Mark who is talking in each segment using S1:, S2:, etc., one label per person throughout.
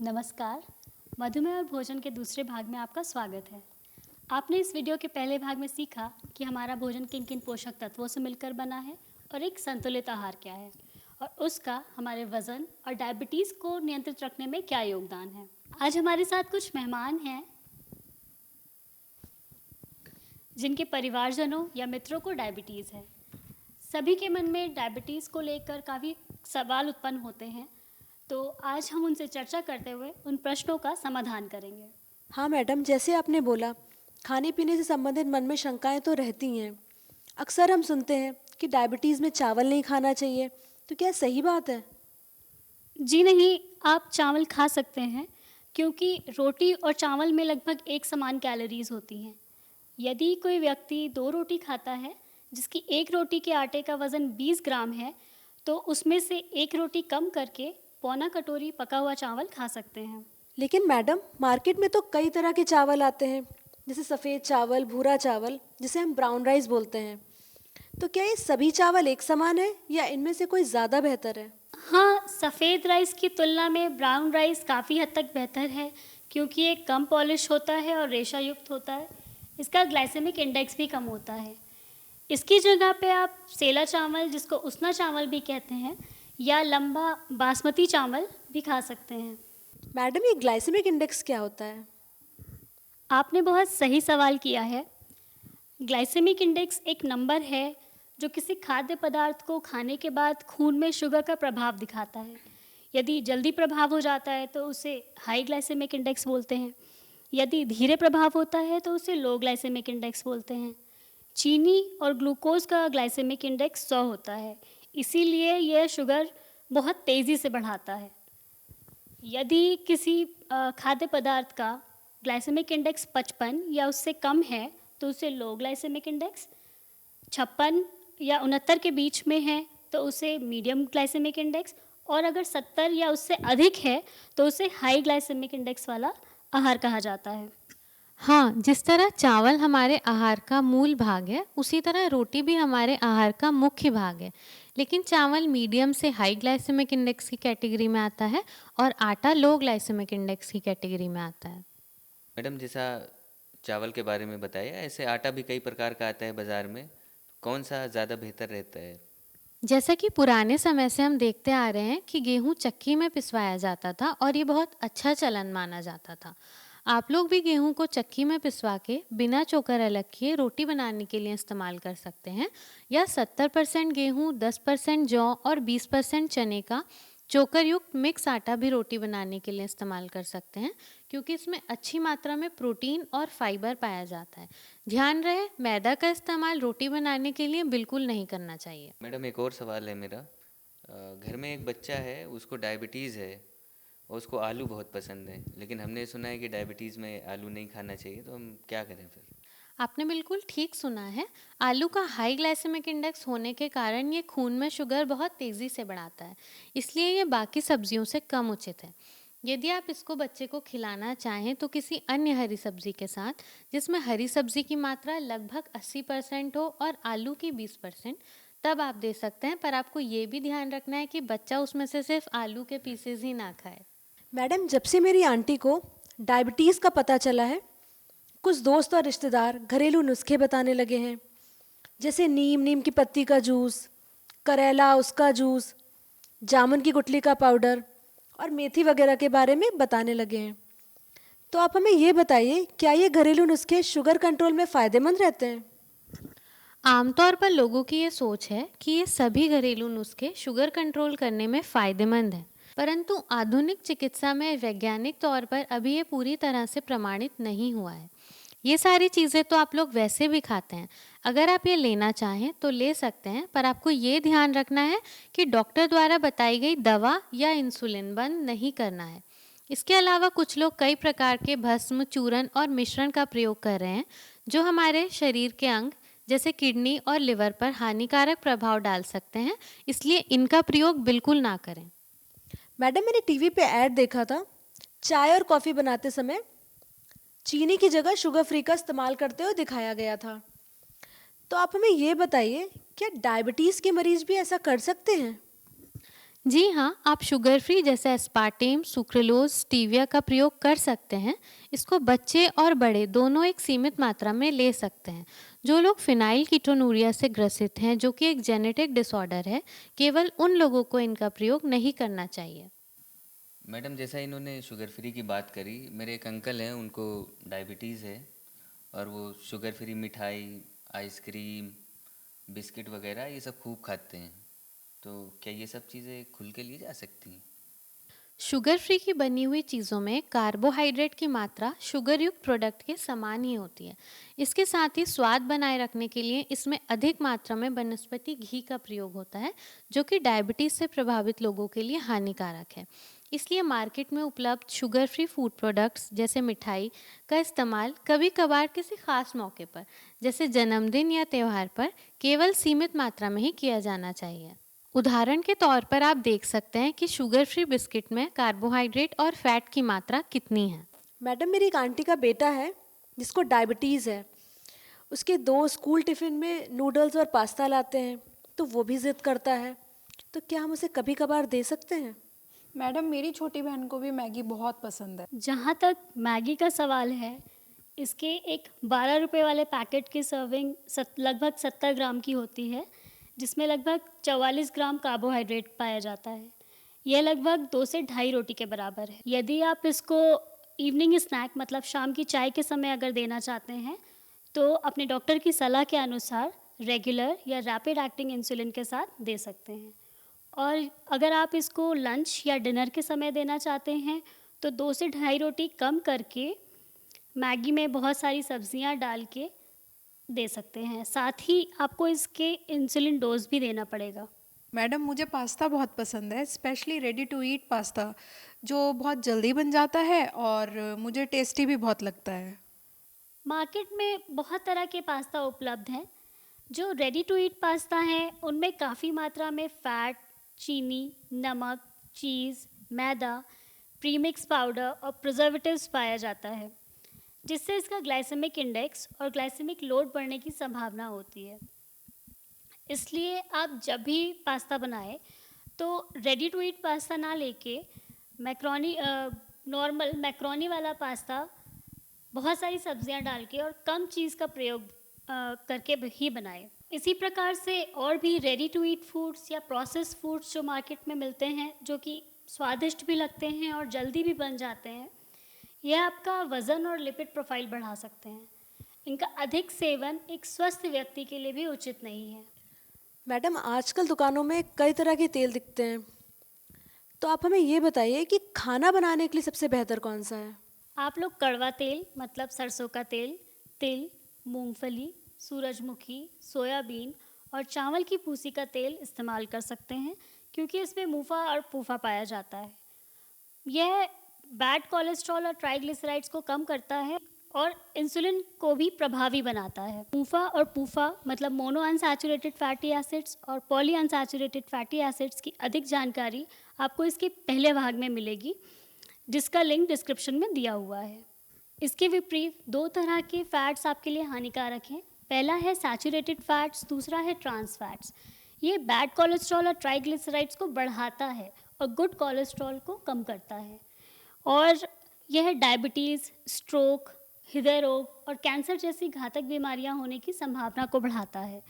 S1: नमस्कार। मधुमेह और भोजन के दूसरे भाग में आपका स्वागत है। आपने इस वीडियो के पहले भाग में सीखा कि हमारा भोजन किन किन पोषक तत्वों से मिलकर बना है और एक संतुलित आहार क्या है और उसका हमारे वज़न और डायबिटीज़ को नियंत्रित रखने में क्या योगदान है। आज हमारे साथ कुछ मेहमान हैं जिनके परिवारजनों या मित्रों को डायबिटीज़ है। सभी के मन में डायबिटीज़ को लेकर काफ़ी सवाल उत्पन्न होते हैं, तो आज हम उनसे चर्चा करते हुए उन प्रश्नों का समाधान करेंगे।
S2: हाँ मैडम, जैसे आपने बोला, खाने पीने से संबंधित मन में शंकाएं तो रहती हैं। अक्सर हम सुनते हैं कि डायबिटीज़ में चावल नहीं खाना चाहिए, तो क्या सही बात है?
S1: जी नहीं, आप चावल खा सकते हैं क्योंकि रोटी और चावल में लगभग एक समान कैलोरीज होती हैं। यदि कोई व्यक्ति 2 रोटी खाता है जिसकी एक रोटी के आटे का वज़न 20 ग्राम है, तो उसमें से एक रोटी कम करके पौना कटोरी पका हुआ चावल खा सकते हैं।
S2: लेकिन मैडम, मार्केट में तो कई तरह के चावल आते हैं, जैसे सफ़ेद चावल, भूरा चावल, जिसे हम ब्राउन राइस बोलते हैं। तो क्या ये सभी चावल एक समान है या इनमें से कोई ज़्यादा बेहतर है?
S1: हाँ, सफ़ेद राइस की तुलना में ब्राउन राइस काफ़ी हद तक बेहतर है क्योंकि ये कम पॉलिश होता है और रेशा युक्त होता है। इसका ग्लाइसेमिक इंडेक्स भी कम होता है। इसकी जगह पे आप सेला चावल, जिसको उसना चावल भी कहते हैं, या लंबा बासमती चावल भी खा सकते हैं।
S2: मैडम, ये ग्लाइसेमिक इंडेक्स क्या होता है?
S1: आपने बहुत सही सवाल किया है। ग्लाइसेमिक इंडेक्स एक नंबर है जो किसी खाद्य पदार्थ को खाने के बाद खून में शुगर का प्रभाव दिखाता है। यदि जल्दी प्रभाव हो जाता है तो उसे हाई ग्लाइसेमिक इंडेक्स बोलते हैं। यदि धीरे प्रभाव होता है तो उसे लो ग्लाइसेमिक इंडेक्स बोलते हैं। चीनी और ग्लूकोज का ग्लाइसेमिक इंडेक्स 100 होता है, इसीलिए यह शुगर बहुत तेज़ी से बढ़ाता है। यदि किसी खाद्य पदार्थ का ग्लाइसेमिक इंडेक्स 55 या उससे कम है तो उसे लो ग्लाइसेमिक इंडेक्स, 56 या 69 के बीच में है तो उसे मीडियम ग्लाइसेमिक इंडेक्स, और अगर 70 या उससे अधिक है तो उसे हाई ग्लाइसेमिक इंडेक्स वाला आहार कहा जाता है।
S3: हाँ, जिस तरह चावल हमारे आहार का मूल भाग है, उसी तरह रोटी भी हमारे आहार का मुख्य भाग है। लेकिन चावल मीडियम से हाई ग्लाइसेमिक इंडेक्स की कैटेगरी में आता है और आटा लो ग्लाइसेमिक इंडेक्स की कैटेगरी में आता है।
S4: मैडम, जैसा चावल के बारे में बताया, ऐसे आटा भी कई प्रकार का आता है बाज़ार में। कौन सा ज़्यादा बेहतर रहता है?
S3: जैसा कि पुराने समय से हम देखते आ रहे हैं कि गेहूं चक्की में पिसवाया जाता था और ये बहुत अच्छा चलन माना जाता था। आप लोग भी गेहूं को चक्की में पिसवा के बिना चोकर अलग किए रोटी बनाने के लिए इस्तेमाल कर सकते हैं, या 70% गेहूं, 10% जौ और 20% चने का चोकर युक्त मिक्स आटा भी रोटी बनाने के लिए इस्तेमाल कर सकते हैं, क्योंकि इसमें अच्छी मात्रा में प्रोटीन और फाइबर पाया जाता है। ध्यान रहे, मैदा का इस्तेमाल रोटी बनाने के लिए बिल्कुल नहीं करना चाहिए।
S4: मैडम, एक और सवाल है मेरा। घर में एक बच्चा है, उसको डायबिटीज़ है और उसको आलू बहुत पसंद है, लेकिन हमने सुना है कि डायबिटीज़ में आलू नहीं खाना चाहिए, तो हम क्या करें फिर?
S3: आपने बिल्कुल ठीक सुना है। आलू का हाई ग्लाइसेमिक इंडेक्स होने के कारण ये खून में शुगर बहुत तेज़ी से बढ़ाता है, इसलिए ये बाकी सब्जियों से कम उचित है। यदि आप इसको बच्चे को खिलाना चाहें तो किसी अन्य हरी सब्जी के साथ, जिसमें हरी सब्जी की मात्रा लगभग 80% हो और आलू की 20%, तब आप दे सकते हैं। पर आपको ये भी ध्यान रखना है कि बच्चा उसमें से सिर्फ आलू के पीसेज ही ना खाए।
S2: मैडम, जब से मेरी आंटी को डायबिटीज़ का पता चला है, कुछ दोस्त और रिश्तेदार घरेलू नुस्खे बताने लगे हैं, जैसे नीम की पत्ती का जूस, करेला उसका जूस, जामुन की गुठली का पाउडर और मेथी वगैरह के बारे में बताने लगे हैं। तो आप हमें ये बताइए, क्या ये घरेलू नुस्खे शुगर कंट्रोल में फ़ायदेमंद रहते हैं?
S3: आमतौर पर लोगों की ये सोच है कि ये सभी घरेलू नुस्खे शुगर कंट्रोल करने में फ़ायदेमंद हैं, परंतु आधुनिक चिकित्सा में वैज्ञानिक तौर पर अभी ये पूरी तरह से प्रमाणित नहीं हुआ है। ये सारी चीज़ें तो आप लोग वैसे भी खाते हैं, अगर आप ये लेना चाहें तो ले सकते हैं, पर आपको ये ध्यान रखना है कि डॉक्टर द्वारा बताई गई दवा या इंसुलिन बंद नहीं करना है। इसके अलावा कुछ लोग कई प्रकार के भस्म, चूर्ण और मिश्रण का प्रयोग कर रहे हैं, जो हमारे शरीर के अंग जैसे किडनी और लिवर पर हानिकारक प्रभाव डाल सकते हैं, इसलिए इनका प्रयोग बिल्कुल ना करें।
S2: मैडम, मैंने टीवी पे ऐड देखा था, चाय और कॉफ़ी बनाते समय चीनी की जगह शुगर फ्री का इस्तेमाल करते हुए दिखाया गया था। तो आप हमें ये बताइए, क्या डायबिटीज़ के मरीज भी ऐसा कर सकते हैं?
S3: जी हाँ, आप शुगर फ्री जैसे एस्पार्टेम, सुक्रोलोज, स्टीविया का प्रयोग कर सकते हैं। इसको बच्चे और बड़े दोनों एक सीमित मात्रा में ले सकते हैं। जो लोग फिनाइल कीटोनूरिया से ग्रसित हैं, जो कि एक जेनेटिक डिसऑर्डर है, केवल उन लोगों को इनका प्रयोग नहीं करना चाहिए।
S4: मैडम, जैसा इन्होंने शुगर फ्री की बात करी, मेरे एक अंकल हैं, उनको डायबिटीज़ है और वो शुगर फ्री मिठाई, आइसक्रीम, बिस्किट वगैरह ये सब खूब खाते हैं। तो क्या ये सब चीज़ें खुल के ली जा सकती हैं?
S3: शुगर फ्री की बनी हुई चीज़ों में कार्बोहाइड्रेट की मात्रा शुगर युक्त प्रोडक्ट के समान ही होती है। इसके साथ ही स्वाद बनाए रखने के लिए इसमें अधिक मात्रा में वनस्पति घी का प्रयोग होता है, जो कि डायबिटीज़ से प्रभावित लोगों के लिए हानिकारक है। इसलिए मार्केट में उपलब्ध शुगर फ्री फूड प्रोडक्ट्स जैसे मिठाई का इस्तेमाल कभी कभार किसी खास मौके पर, जैसे जन्मदिन या त्यौहार पर, केवल सीमित मात्रा में ही किया जाना चाहिए। उदाहरण के तौर पर आप देख सकते हैं कि शुगर फ्री बिस्किट में कार्बोहाइड्रेट और फैट की मात्रा कितनी है।
S2: मैडम, मेरी एक आंटी का बेटा है जिसको डायबिटीज़ है। उसके दोस्त स्कूल टिफ़िन में नूडल्स और पास्ता लाते हैं, तो वो भी ज़िद करता है। तो क्या हम उसे कभी कभार दे सकते हैं?
S5: मैडम, मेरी छोटी बहन को भी मैगी बहुत पसंद है।
S1: जहाँ तक मैगी का सवाल है, इसके एक 12 रुपए वाले पैकेट की सर्विंग लगभग 70 ग्राम की होती है, जिसमें लगभग 44 ग्राम कार्बोहाइड्रेट पाया जाता है। यह लगभग 2 से ढाई रोटी के बराबर है। यदि आप इसको इवनिंग स्नैक मतलब शाम की चाय के समय अगर देना चाहते हैं, तो अपने डॉक्टर की सलाह के अनुसार रेगुलर या रैपिड एक्टिंग इंसुलिन के साथ दे सकते हैं। और अगर आप इसको लंच या डिनर के समय देना चाहते हैं, तो 2 से ढाई रोटी कम करके मैगी में बहुत सारी सब्जियां डाल के दे सकते हैं। साथ ही आपको इसके इंसुलिन डोज भी देना पड़ेगा।
S5: मैडम, मुझे पास्ता बहुत पसंद है, specially ready to eat pasta, जो बहुत जल्दी बन जाता है और मुझे टेस्टी भी बहुत लगता है।
S1: मार्केट में बहुत तरह के पास्ता उपलब्ध हैं। जो रेडी टू ईट पास्ता हैं, उनमें काफ़ी मात्रा में फ़ैट, चीनी, नमक, चीज़, मैदा, प्रीमिक्स पाउडर और प्रिजर्वेटिव्स पाया जाता है, जिससे इसका ग्लाइसेमिक इंडेक्स और ग्लाइसेमिक लोड बढ़ने की संभावना होती है। इसलिए आप जब भी पास्ता बनाएं, तो रेडी टू ईट पास्ता ना लेके मैक्रोनी नॉर्मल मैक्रोनी वाला पास्ता बहुत सारी सब्जियां डाल के और कम चीज़ का प्रयोग करके ही बनाएं। इसी प्रकार से और भी रेडी टू ईट फूड्स या प्रोसेस फूड्स जो मार्केट में मिलते हैं, जो कि स्वादिष्ट भी लगते हैं और जल्दी भी बन जाते हैं, यह आपका वज़न और लिपिड प्रोफाइल बढ़ा सकते हैं। इनका अधिक सेवन एक स्वस्थ व्यक्ति के लिए भी उचित नहीं है।
S2: मैडम, आजकल दुकानों में कई तरह के तेल दिखते हैं, तो आप हमें ये बताइए कि खाना बनाने के लिए सबसे बेहतर कौन सा है?
S1: आप लोग कड़वा तेल मतलब सरसों का तेल, तिल, मूंगफली, सूरजमुखी, सोयाबीन और चावल की भूसी का तेल इस्तेमाल कर सकते हैं, क्योंकि इसमें मुफा और पूफा पाया जाता है। यह बैड कोलेस्ट्रॉल और ट्राइग्लिसराइड्स को कम करता है और इंसुलिन को भी प्रभावी बनाता है। मूफा और पूफा मतलब मोनो अनसैचुरेटेड फैटी एसिड्स और पॉली अनसैचुरेटेड फैटी एसिड्स की अधिक जानकारी आपको इसके पहले भाग में मिलेगी, जिसका लिंक डिस्क्रिप्शन में दिया हुआ है। इसके विपरीत 2 तरह के फैट्स आपके लिए हानिकारक हैं। पहला है सैचुरेटेड फैट्स, दूसरा है ट्रांस फैट्स। ये बैड कोलेस्ट्रॉल और ट्राइग्लिसराइड्स को बढ़ाता है और गुड कोलेस्ट्रॉल को कम करता है, और यह डायबिटीज़, स्ट्रोक, हृदय रोग और कैंसर जैसी घातक बीमारियां होने की संभावना को बढ़ाता है।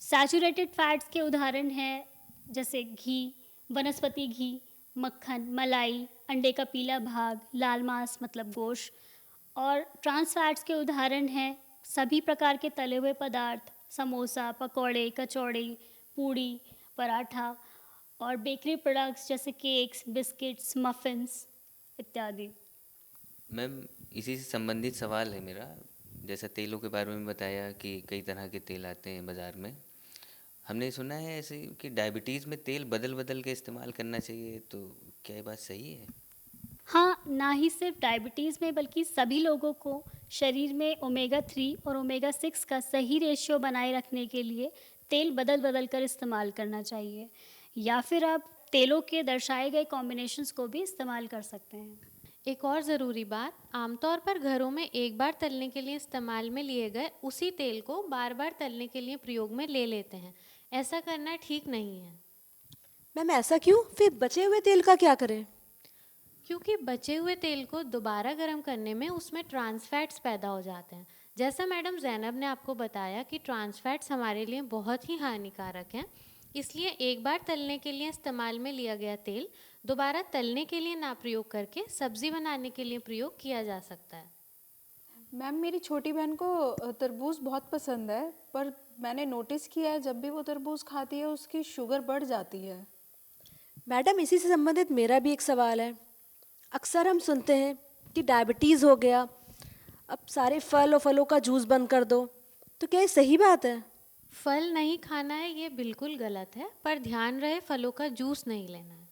S1: सैचुरेटेड फैट्स के उदाहरण हैं जैसे घी, वनस्पति घी, मक्खन, मलाई, अंडे का पीला भाग, लाल मांस मतलब गोश्त। और ट्रांस फैट्स के उदाहरण हैं सभी प्रकार के तले हुए पदार्थ, समोसा, पकौड़े, कचौड़ी, पूड़ी, पराठा और बेकरी प्रोडक्ट्स जैसे केक्स, बिस्किट्स, मफ़िन्स इत्यादि।
S4: मैम, इसी से संबंधित सवाल है मेरा। जैसा तेलों के बारे में बताया कि कई तरह के तेल आते हैं बाज़ार में, हमने सुना है ऐसे कि डायबिटीज़ में तेल बदल बदल के इस्तेमाल करना चाहिए, तो क्या ये बात सही है?
S1: हाँ, ना ही सिर्फ डायबिटीज़ में बल्कि सभी लोगों को शरीर में ओमेगा 3 और ओमेगा 6 का सही रेशियो बनाए रखने के लिए तेल बदल बदल कर इस्तेमाल करना चाहिए, या फिर आप तेलों के दर्शाए गए कॉम्बिनेशंस को भी इस्तेमाल कर सकते हैं।
S3: एक और ज़रूरी बात, आमतौर पर घरों में एक बार तलने के लिए इस्तेमाल में लिए गए उसी तेल को बार बार तलने के लिए प्रयोग में ले लेते हैं। ऐसा करना ठीक नहीं है।
S2: मैम ऐसा क्यों? फिर बचे हुए तेल का क्या करें?
S3: क्योंकि बचे हुए तेल को दोबारा गर्म करने में उसमें ट्रांस फैट्स पैदा हो जाते हैं। जैसा मैडम जैनब ने आपको बताया कि ट्रांस फैट्स हमारे लिए बहुत ही हानिकारक हैं, इसलिए एक बार तलने के लिए इस्तेमाल में लिया गया तेल दोबारा तलने के लिए ना प्रयोग करके सब्जी बनाने के लिए प्रयोग किया जा सकता है।
S5: मैम मेरी छोटी बहन को तरबूज बहुत पसंद है, पर मैंने नोटिस किया है जब भी वो तरबूज खाती है उसकी शुगर बढ़ जाती है।
S2: मैडम इसी से संबंधित मेरा भी एक सवाल है। अक्सर हम सुनते हैं कि डायबिटीज़ हो गया, अब सारे फल और फलों का जूस बंद कर दो, तो क्या ये सही बात है?
S3: फल नहीं खाना है ये बिल्कुल गलत है, पर ध्यान रहे फलों का जूस नहीं लेना है।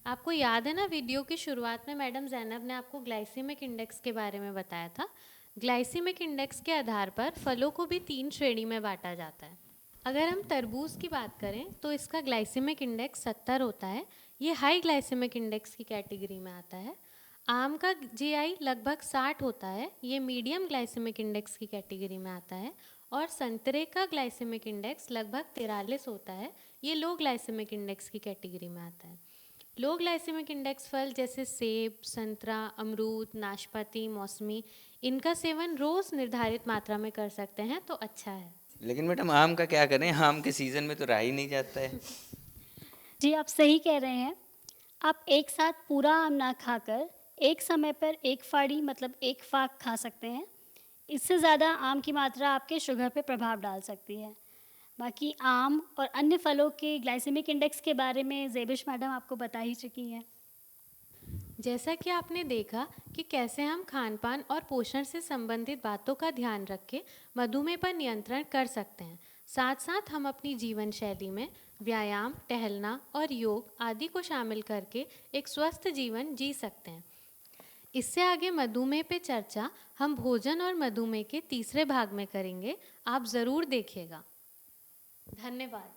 S3: आपको याद है ना, वीडियो की शुरुआत में मैडम जैनब ने आपको ग्लाइसेमिक इंडेक्स के बारे में बताया था। ग्लाइसेमिक इंडेक्स के आधार पर फलों को भी 3 श्रेणी में बांटा जाता है। अगर हम तरबूज की बात करें तो इसका ग्लाइसेमिक इंडेक्स 70 होता है, ये हाई ग्लाइसेमिक इंडेक्स की कैटेगरी में आता है। आम का जीआई लगभग 60 होता है, ये मीडियम ग्लाइसेमिक इंडेक्स की कैटेगरी में आता है। और संतरे का ग्लाइसेमिक इंडेक्स लगभग 43 होता है, ये लो ग्लाइसेमिक इंडेक्स की कैटेगरी में आता है। लो ग्लाइसेमिक इंडेक्स फल जैसे सेब, संतरा, अमरूद, नाशपाती, मौसमी, इनका सेवन रोज़ निर्धारित मात्रा में कर सकते हैं तो अच्छा है।
S4: लेकिन मैडम आम का क्या करें, आम के सीज़न में तो रहा ही नहीं जाता है।
S1: जी, आप सही कह रहे हैं। आप एक साथ पूरा आम ना खाकर एक समय पर एक फाड़ी मतलब एक फाक खा सकते हैं। इससे ज़्यादा आम की मात्रा आपके शुगर पे प्रभाव डाल सकती है। बाकी आम और अन्य फलों के ग्लाइसेमिक इंडेक्स के बारे में ज़ेबिश मैडम आपको बता ही चुकी हैं।
S3: जैसा कि आपने देखा कि कैसे हम खान पान और पोषण से संबंधित बातों का ध्यान रख के मधुमेह पर नियंत्रण कर सकते हैं। साथ साथ हम अपनी जीवन शैली में व्यायाम, टहलना और योग आदि को शामिल करके एक स्वस्थ जीवन जी सकते हैं। इससे आगे मधुमेह पे चर्चा हम भोजन और मधुमेह के तीसरे भाग में करेंगे, आप ज़रूर देखिएगा। धन्यवाद।